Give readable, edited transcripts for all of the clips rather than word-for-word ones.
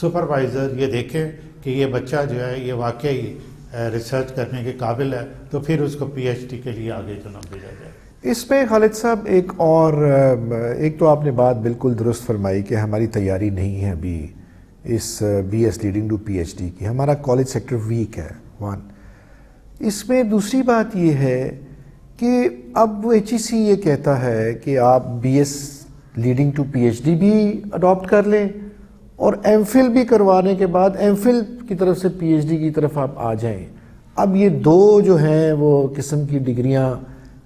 Supervisor یہ دیکھیں کہ یہ بچہ جو ہے یہ واقعی ریسرچ کرنے کے قابل ہے تو پھر اس کو پی ایچ ڈی کے لیے آگے جو نہ بھیجا جائے. اس میں خالد صاحب ایک تو آپ نے بات بالکل درست فرمائی کہ ہماری تیاری نہیں ہے ابھی اس B S leading to P H D کی. ہمارا کالج سیکٹر ویک ہے ون. اس میں دوسری بات یہ ہے کہ اب ایچ ای سی یہ کہتا ہے کہ آپ B S leading to P H D بھی اڈاپٹ کر لیں اور ایم فل بھی کروانے کے بعد ایم فل کی طرف سے پی ایچ ڈی کی طرف آپ آ جائیں. اب یہ دو جو ہیں وہ قسم کی ڈگریاں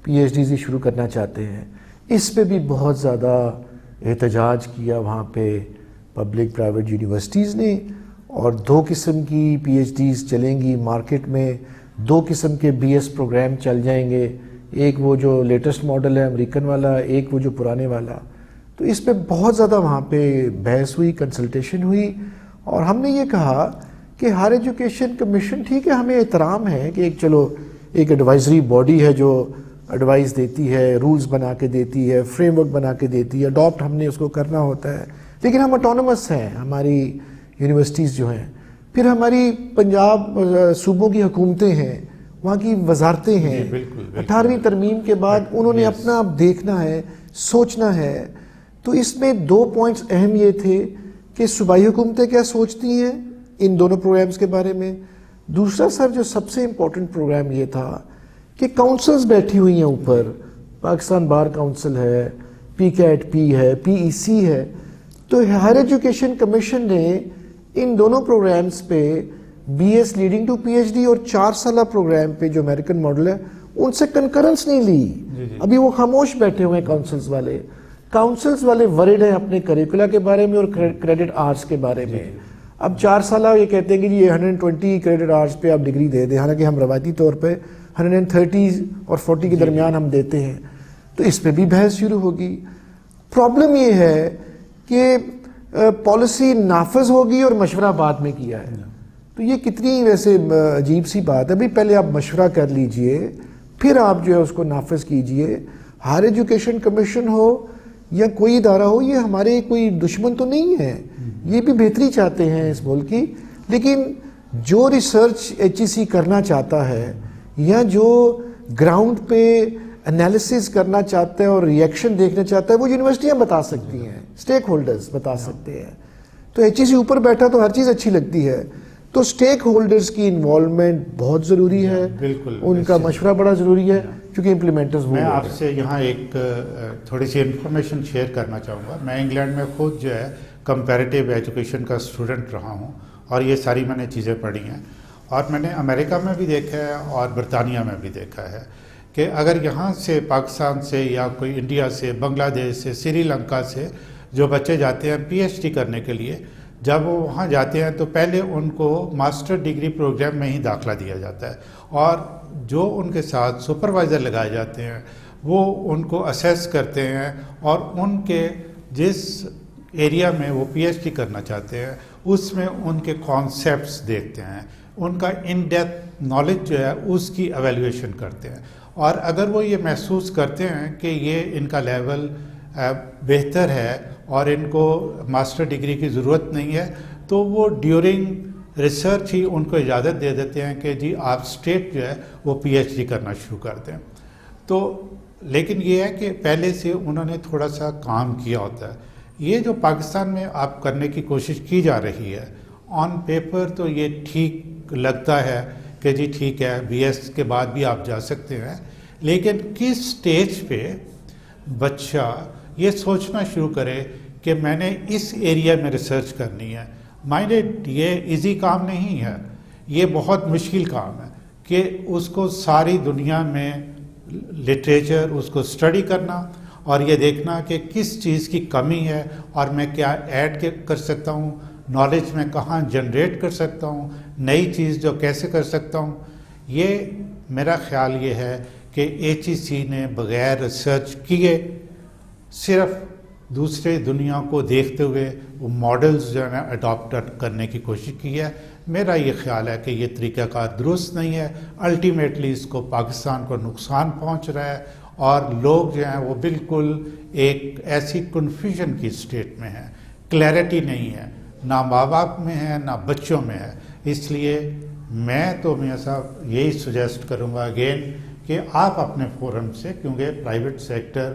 پی ایچ ڈی سے شروع کرنا چاہتے ہیں. اس پہ بھی بہت زیادہ احتجاج کیا وہاں پہ پبلک پرائیویٹ یونیورسٹیز نے, اور دو قسم کی پی ایچ ڈیز چلیں گی مارکیٹ میں, دو قسم کے بی ایس پروگرام چل جائیں گے, ایک وہ جو لیٹسٹ ماڈل ہے امریکن والا, ایک وہ جو پرانے والا. تو اس پہ بہت زیادہ وہاں پہ بحث ہوئی, کنسلٹیشن ہوئی, اور ہم نے یہ کہا کہ ہائر ایجوکیشن کمیشن ٹھیک ہے, ہمیں احترام ہے کہ ایک ایڈوائزری باڈی ہے جو ایڈوائز دیتی ہے, رولز بنا کے دیتی ہے, فریم ورک بنا کے دیتی ہے, اڈاپٹ ہم نے اس کو کرنا ہوتا ہے, لیکن ہم اٹونومس ہیں ہماری یونیورسٹیز جو ہیں. پھر ہماری پنجاب صوبوں کی حکومتیں ہیں, وہاں کی وزارتیں ہیں. 18ویں ترمیم کے بعد انہوں نے اپنا اب دیکھنا ہے, سوچنا ہے. تو اس میں دو پوائنٹس اہم یہ تھے کہ صوبائی حکومتیں کیا سوچتی ہیں ان دونوں پروگرامز کے بارے میں. دوسرا سر جو سب سے امپورٹنٹ پروگرام یہ تھا کہ کاؤنسلز بیٹھی ہوئی ہیں اوپر, پاکستان بار کاؤنسل ہے, پی کیٹ پی ہے, پی ای سی ہے. تو ہائر ایجوکیشن کمیشن نے ان دونوں پروگرامز پہ B S leading to P H D اور 4 سالہ پروگرام پہ جو امریکن ماڈل ہے ان سے کنکرنس نہیں لی. ابھی وہ خاموش بیٹھے ہوئے ہیں کاؤنسلز والے ورڈ ہیں اپنے کریکولا کے بارے میں اور کریڈٹ آرز کے بارے میں. اب 4 سالہ یہ کہتے ہیں کہ یہ 120 کریڈٹ آرز پہ آپ ڈگری دے دیں, حالانکہ ہم روایتی طور پہ 130 اور 40 کے درمیان ہم دیتے ہیں. تو اس پہ بھی بحث شروع ہوگی. پرابلم یہ ہے کہ پالیسی نافذ ہوگی اور مشورہ بعد میں کیا ہے. تو یہ کتنی ویسے عجیب سی بات ہے. بھئی پہلے آپ مشورہ کر لیجئے, پھر آپ جو ہے اس کو نافذ کیجئے. ہائر ایجوکیشن کمیشن ہو یا کوئی ادارہ ہو, یہ ہمارے کوئی دشمن تو نہیں ہے, یہ بھی بہتری چاہتے ہیں اس ملک کی. لیکن جو ریسرچ ایچ ای سی کرنا چاہتا ہے یا جو گراؤنڈ پہ انالیسس کرنا چاہتا ہے اور ریئیکشن دیکھنا چاہتا ہے, وہ یونیورسٹیاں بتا سکتی ہیں, اسٹیک ہولڈرز بتا سکتے ہیں. تو ایچ ای سی اوپر بیٹھا تو ہر چیز اچھی لگتی ہے. تو اسٹیک ہولڈرز کی انوالومنٹ بہت ضروری ہے, ان کا مشورہ بڑا ضروری ہے, کیونکہ امپلیمنٹرز. میں آپ سے یہاں ایک تھوڑی سی انفارمیشن شیئر کرنا چاہوں گا. میں انگلینڈ میں خود جو ہے کمپیریٹیو ایجوکیشن کا اسٹوڈنٹ رہا ہوں, اور یہ ساری میں نے چیزیں پڑھی ہیں, اور میں نے امریکہ میں بھی دیکھا ہے اور برطانیہ میں بھی دیکھا ہے کہ اگر یہاں سے پاکستان سے یا کوئی انڈیا سے, بنگلہ دیش سے, سری لنکا سے جو بچے جاتے ہیں پی ایچ ڈی کرنے کے لیے, جب وہ وہاں جاتے ہیں تو پہلے ان کو ماسٹر ڈگری پروگرام میں ہی داخلہ دیا جاتا ہے, اور جو ان کے ساتھ سپروائزر لگائے جاتے ہیں وہ ان کو اسیس کرتے ہیں, اور ان کے جس ایریا میں وہ پی ایچ ڈی کرنا چاہتے ہیں اس میں ان کے کانسیپٹس دیکھتے ہیں, ان کا ان ڈیپتھ نالج جو ہے اس کی ایویلیویشن کرتے ہیں. اور اگر وہ یہ محسوس کرتے ہیں کہ یہ ان کا لیول بہتر ہے اور ان کو ماسٹر ڈگری کی ضرورت نہیں ہے, تو وہ ڈیورنگ ریسرچ ہی ان کو اجازت دے دیتے ہیں کہ جی آپ اسٹیٹ جو ہے وہ پی ایچ ڈی کرنا شروع کر دیں. تو لیکن یہ ہے کہ پہلے سے انہوں نے تھوڑا سا کام کیا ہوتا ہے. یہ جو پاکستان میں آپ کرنے کی کوشش کی جا رہی ہے, آن پیپر تو یہ ٹھیک لگتا ہے کہ جی ٹھیک ہے بی ایس کے بعد بھی آپ جا سکتے ہیں, لیکن کس سٹیج پہ بچہ یہ سوچنا شروع کرے کہ میں نے اس ایریا میں ریسرچ کرنی ہے. مائنڈ یہ ایزی کام نہیں ہے, یہ بہت مشکل کام ہے کہ اس کو ساری دنیا میں لٹریچر اس کو اسٹڈی کرنا اور یہ دیکھنا کہ کس چیز کی کمی ہے اور میں کیا ایڈ کر سکتا ہوں, نالج میں کہاں جنریٹ کر سکتا ہوں, نئی چیز جو کیسے کر سکتا ہوں. یہ میرا خیال یہ ہے کہ ایچ ای سی نے بغیر ریسرچ کیے صرف دوسرے دنیا کو دیکھتے ہوئے وہ ماڈلز جو ہے اڈاپٹ کرنے کی کوشش کی ہے. میرا یہ خیال ہے کہ یہ طریقہ کار درست نہیں ہے. الٹیمیٹلی اس کو پاکستان کو نقصان پہنچ رہا ہے, اور لوگ جو ہیں وہ بالکل ایک ایسی کنفیوژن کی اسٹیٹ میں ہیں, کلیئرٹی نہیں ہے. نہ ماں باپ میں ہے نہ بچوں میں ہے. اس لیے میں تو میاں صاحب یہی سجیسٹ کروں گا اگین کہ آپ اپنے فورم سے, کیونکہ پرائیویٹ سیکٹر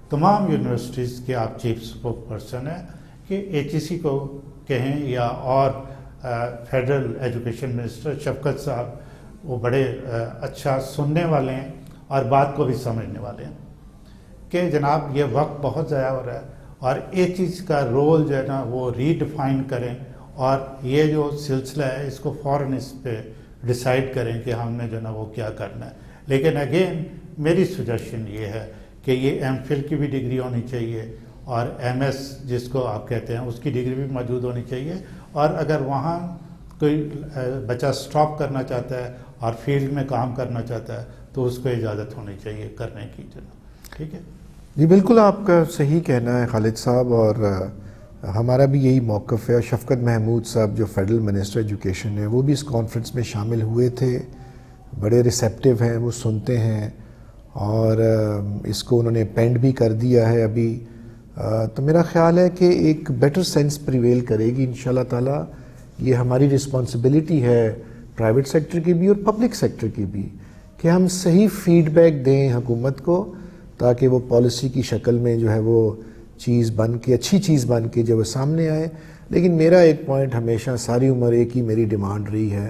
تمام یونیورسٹیز کے آپ چیف اسپوک پرسن ہیں, کہ HEC کو کہیں یا اور فیڈرل ایجوکیشن منسٹر شفقت صاحب وہ بڑے اچھا سننے والے ہیں اور بات کو بھی سمجھنے والے ہیں کہ جناب یہ وقت بہت ضائع ہو رہا ہے اور ایک چیز کا رول جو ہے نا وہ ریڈیفائن کریں اور یہ جو سلسلہ ہے اس کو فوراً اس پہ ڈیسائیڈ کریں کہ ہم نے جو نا وہ کیا کرنا ہے. لیکن اگین میری سجیشن یہ ہے کہ یہ MPhil کی بھی ڈگری ہونی چاہیے اور MS جس کو آپ کہتے ہیں اس کی ڈگری بھی موجود ہونی چاہیے, اور اگر وہاں کوئی بچہ سٹاپ کرنا چاہتا ہے اور فیلڈ میں کام کرنا چاہتا ہے تو اس کو اجازت ہونی چاہیے کرنے کی. ٹھیک ہے جی بالکل آپ کا صحیح کہنا ہے خالد صاحب, اور ہمارا بھی یہی موقف ہے. شفقت محمود صاحب جو فیڈرل منسٹر ایجوکیشن ہیں وہ بھی اس کانفرنس میں شامل ہوئے تھے, بڑے ریسیپٹیو ہیں, وہ سنتے ہیں اور اس کو انہوں نے پینڈ بھی کر دیا ہے ابھی. تو میرا خیال ہے کہ ایک بیٹر سینس پریویل کرے گی انشاءاللہ تعالیٰ. یہ ہماری رسپانسبلٹی ہے پرائیویٹ سیکٹر کی بھی اور پبلک سیکٹر کی بھی کہ ہم صحیح فیڈ بیک دیں حکومت کو تاکہ وہ پالیسی کی شکل میں جو ہے وہ چیز بن کے, اچھی چیز بن کے جو وہ سامنے آئے. لیکن میرا ایک پوائنٹ ہمیشہ ساری عمر ایک ہی میری ڈیمانڈ رہی ہے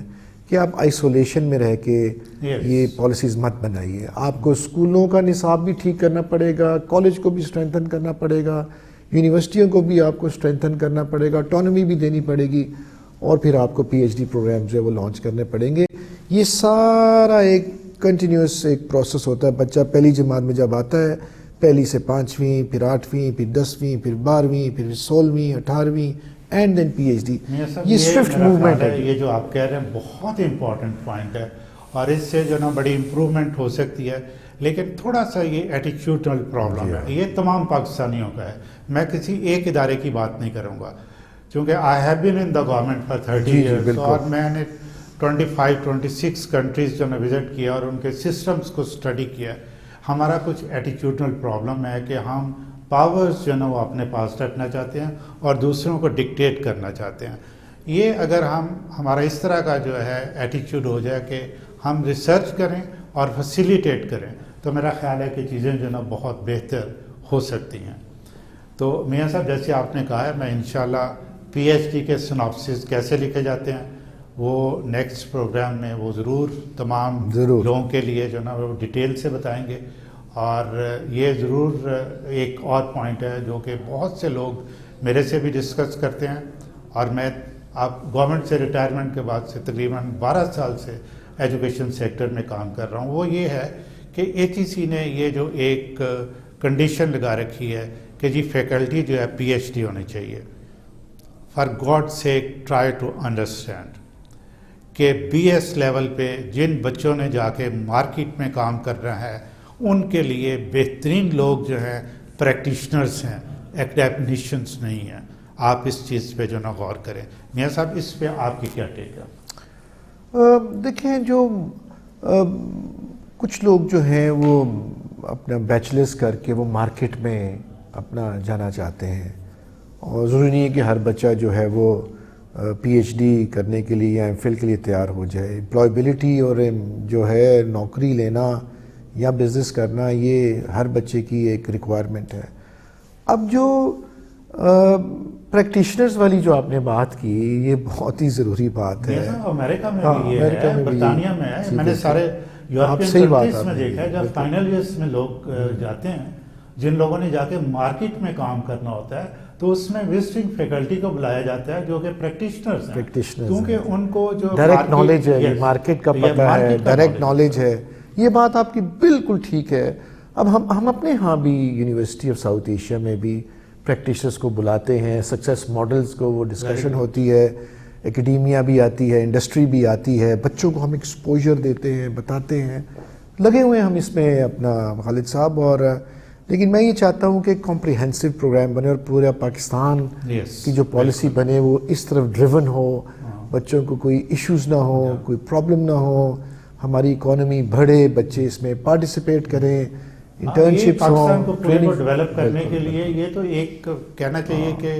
کہ آپ آئسولیشن میں رہ کے یہ پالیسیز مت بنائیے. آپ کو اسکولوں کا نصاب بھی ٹھیک کرنا پڑے گا, کالج کو بھی اسٹرینتھن کرنا پڑے گا, یونیورسٹیوں کو بھی آپ کو اسٹرینتھن کرنا پڑے گا, آٹونومی بھی دینی پڑے گی, اور پھر آپ کو PhD پروگرام جو ہے وہ لانچ کرنے پڑیں گے. یہ سارا ایک کنٹینیوس ایک پروسیس ہوتا ہے. بچہ پہلی جماعت میں جب آتا ہے, پہلی سے 5ویں, پھر 8ویں, پھر 10ویں, پھر 12ویں, پھر 16ویں, 18ویں اینڈ دین PhD. یہ سوئفٹ موومنٹ ہے. یہ جو آپ کہہ رہے ہیں بہت امپورٹنٹ پوائنٹ ہے اور اس سے جو نا بڑی امپرومنٹ ہو سکتی ہے. لیکن تھوڑا سا یہ ایٹیچیوڈل پرابلم ہے, یہ تمام پاکستانیوں کا ہے. میں کسی ایک ادارے کی بات نہیں کروں گا کیونکہ I have been in the government for 30 years اور میں نے 25-26 کنٹریز جو میں وزٹ کیا اور ان کے سسٹمز کو اسٹڈی کیا. ہمارا کچھ ایٹیچیوڈل پرابلم ہے کہ ہم پاورز جو ہے نا وہ اپنے پاس رکھنا چاہتے ہیں اور دوسروں کو ڈکٹیٹ کرنا چاہتے ہیں. یہ اگر ہمارا اس طرح کا جو ہے ایٹیچیوڈ ہو جائے کہ ہم ریسرچ کریں اور فیسیلیٹیٹ کریں تو میرا خیال ہے کہ چیزیں جو ہے نا بہت بہتر ہو سکتی ہیں. تو میاں صاحب جیسے آپ نے کہا ہے میں انشاءاللہ PhD کے سناپسس کیسے لکھے جاتے ہیں وہ نیکسٹ پروگرام میں وہ ضرور تمام لوگوں کے لیے جو نا وہ ڈیٹیل سے بتائیں گے. اور یہ ضرور ایک اور پوائنٹ ہے جو کہ بہت سے لوگ میرے سے بھی ڈسکس کرتے ہیں, اور میں آپ گورنمنٹ سے ریٹائرمنٹ کے بعد سے تقریباً 12 سال سے ایجوکیشن سیکٹر میں کام کر رہا ہوں. وہ یہ ہے کہ HEC نے یہ جو ایک کنڈیشن لگا رکھی ہے کہ جی فیکلٹی جو ہے PhD ہونی چاہیے. For God sake try to understand کہ BS لیول پہ جن بچوں نے جا کے مارکیٹ میں کام کرنا ہے ان کے لیے بہترین لوگ جو ہیں پریکٹیشنرز ہیں, ایکڈیمنیشنز نہیں ہیں. آپ اس چیز پہ جو نا غور کریں. میاں صاحب اس پہ آپ کی کیا ٹیک ہے؟ دیکھیں جو کچھ لوگ جو ہیں وہ اپنا بیچلرز کر کے وہ مارکیٹ میں اپنا جانا چاہتے ہیں, اور ضروری نہیں ہے کہ ہر بچہ جو ہے وہ PhD کرنے کے لیے یا MPhil کے لیے تیار ہو جائے. امپلائبلٹی اور جو ہے نوکری لینا یا بزنس کرنا یہ ہر بچے کی ایک ریکوائرمنٹ ہے. اب جو پریکٹیشنرز والی جو آپ نے بات کی یہ بہت ہی ضروری بات ہے. امریکہ میں بھی یہ ہے, برطانیہ میں ہے, میں نے سارے یورپین کنٹریز میں دیکھا ہے جب فائنل ایئرس میں لوگ جاتے ہیں جن لوگوں نے جا کے مارکیٹ میں کام کرنا ہوتا ہے تو اس میں وزٹنگ فیکلٹی کو بلایا جاتا ہے جو کہ پریکٹیشنرز ہیں, کیونکہ ان کو جو ڈائریکٹ نالج ہے, مارکیٹ کا پتہ ہے, ڈائریکٹ نالج ہے. یہ بات آپ کی بالکل ٹھیک ہے. اب ہم اپنے ہاں بھی یونیورسٹی آف ساؤتھ ایشیا میں بھی پریکٹیشنرز کو بلاتے ہیں, سکسیس ماڈلز کو وہ ڈسکشن ہوتی ہے, اکیڈیمیا بھی آتی ہے, انڈسٹری بھی آتی ہے, بچوں کو ہم ایکسپوجر دیتے ہیں, بتاتے ہیں, لگے ہوئے ہم اس میں اپنا خالد صاحب. اور لیکن میں یہ چاہتا ہوں کہ ایک کمپریہنسو پروگرام بنے اور پورا پاکستان کی جو پالیسی بنے وہ اس طرف ڈریون ہو, بچوں کو کوئی ایشوز نہ ہو, کوئی پرابلم نہ ہو, ہماری اکانومی بڑھے, بچے اس میں پارٹیسپیٹ کریں, انٹرنشپس ہوں. پاکستان کو پورے کو ڈیولپ کرنے کے لیے یہ تو ایک کہنا چاہیے کہ